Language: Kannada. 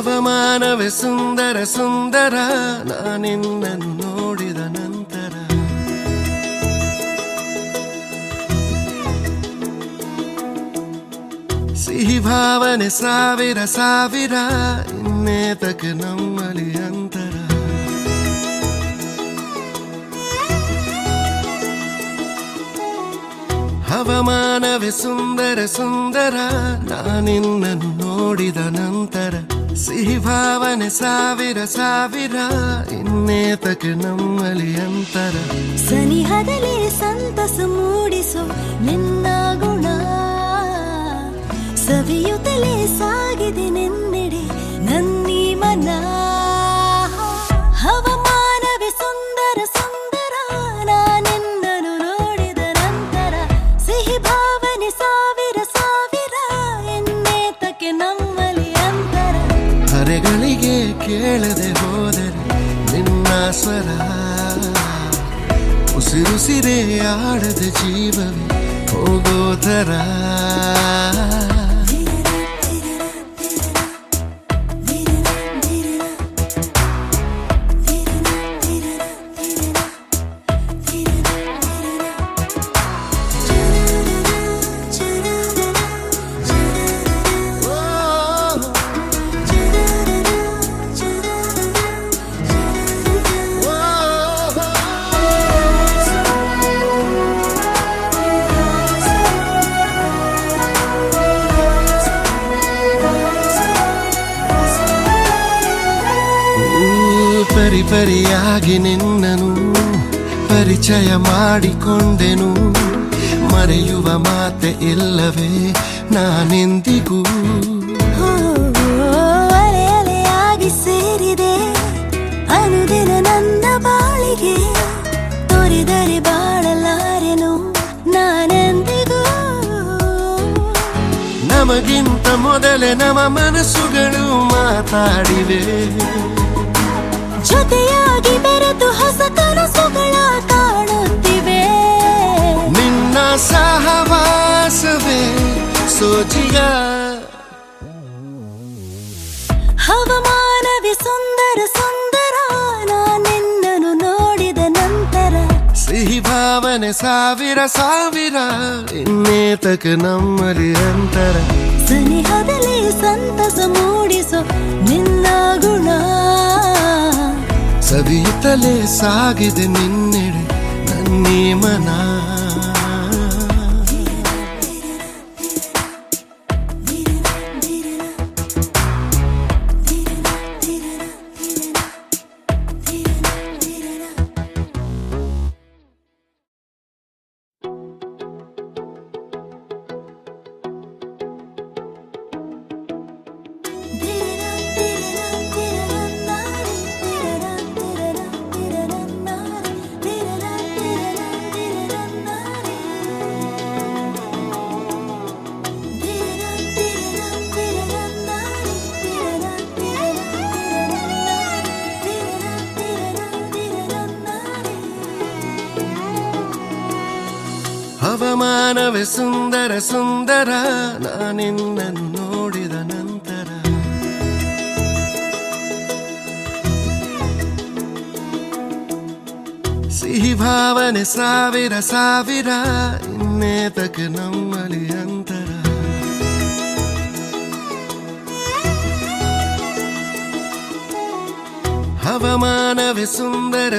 ಹವಾಮಾನವೇ ಸುಂದರ ಸುಂದರ ನಾನಿನ್ನನ್ನು ನೋಡಿದ ನಂತರ ಸಿಹಿ ಭಾವನೆ ಸಾವಿರ ಸಾವಿರ ಇನ್ನೇತಕ್ಕೆ ನಮ್ಮಲ್ಲಿ ಅಂತರ ಹವಾಮಾನವೇ ಸುಂದರ ಸುಂದರ ನಾನಿನ್ನನ್ನು ನೋಡಿದ ನಂತರ ಸಿಹಿ ಭಾವನೆ ಸಾವಿರ ಸಾವಿರ ಇನ್ನೇತಕ್ಕೆ ನಮ್ಮಲ್ಲಿ ಅಂತರ ಸನಿಹದಲ್ಲಿ ಸಂತಸ ಮೂಡಿಸೋ ನಿನ್ನ ಗುಣ ಸವಿಯುತ್ತಲೇ ಸಾಗಿದೆ ನಿನ್ನೆಡೆ ನನ್ನೀ ಮನ ಹವಾಮಾನವೇ ಸುಂದರ ಸುಂದರ ನಾನೆನ್ನನು ನೋಡಿದ ನಂತರ ಸಿಹಿ ಭಾವನೆ ಸಾವಿರ ಸಾವಿರ ಎನ್ನೇತಕ್ಕೆ ನಮ್ಮಲ್ಲಿ ಅಂತರ ಹರೆಗಳಿಗೆ ಕೇಳದೆ ಹೋದರೆ ನಿನ್ನ ಸ್ವರ ಉಸಿರುಸಿರೇ ಆಡದ ಜೀವವೇ ಹೋಗೋ ಥರ ಪರಿಪರಿಯಾಗಿ ನಿನ್ನನು ಪರಿಚಯ ಮಾಡಿಕೊಂಡೆನು ಮರೆಯುವ ಮಾತೆ ಇಲ್ಲವೇ ನಾನೆಂದಿಗೂ ಅಲೆ ಅಲೆಯಾಗಿ ಸೇರಿದೆ ಅನುದಿನ ನನ್ನ ಬಾಳಿಗೆ ತೋರಿದರೆ ಬಾಳಲಾರೆನು ನಾನೆಂದಿಗೂ ನಮಗಿಂತ ಮೊದಲೇ ನಮ್ಮ ಮನಸ್ಸುಗಳು ಮಾತಾಡಿವೆ ಜೊತೆಯಾಗಿ ಬೆರೆತು ಹೊಸ ಕನಸುಗಳ ಕಾಣುತ್ತಿವೆ ನಿನ್ನ ಸಹವಾಸವೇ ಸೋಜಿಗ ಹವಾಮಾನವೇ ಸುಂದರ ಸುಂದರ ನಾನೆನ್ನನು ನೋಡಿದ ನಂತರ ಸಿಹಿ ಭಾವನೆ ಸಾವಿರ ಸಾವಿರ ಇನ್ನೇತಕ್ಕೆ ನಮ್ಮಲ್ಲಿ ಅಂತರ ಸನಿಹದಲ್ಲಿ ಸಂತಸ ಮೂಡಿಸೋ ನಿನ್ನ ಗುಣ ಸವಿಯುತ್ತಲೇ ಸಾಗಿದೆ ನಿನ್ನೆಡೆ ನನ್ನೀ ಮನ ಹವಾಮಾನವೇ ಸುಂದರ ಸುಂದರ ನಾನಿನ್ನನ್ನು ನೋಡಿದ ನಂತರ ಸಿಹಿ ಭಾವನೆ ಸಾವಿರ ಸಾವಿರ ಇನ್ನೇತಕ್ಕೆ ನಮ್ಮಲ್ಲಿ ಅಂತರ ಹವಾಮಾನವೇ ಸುಂದರ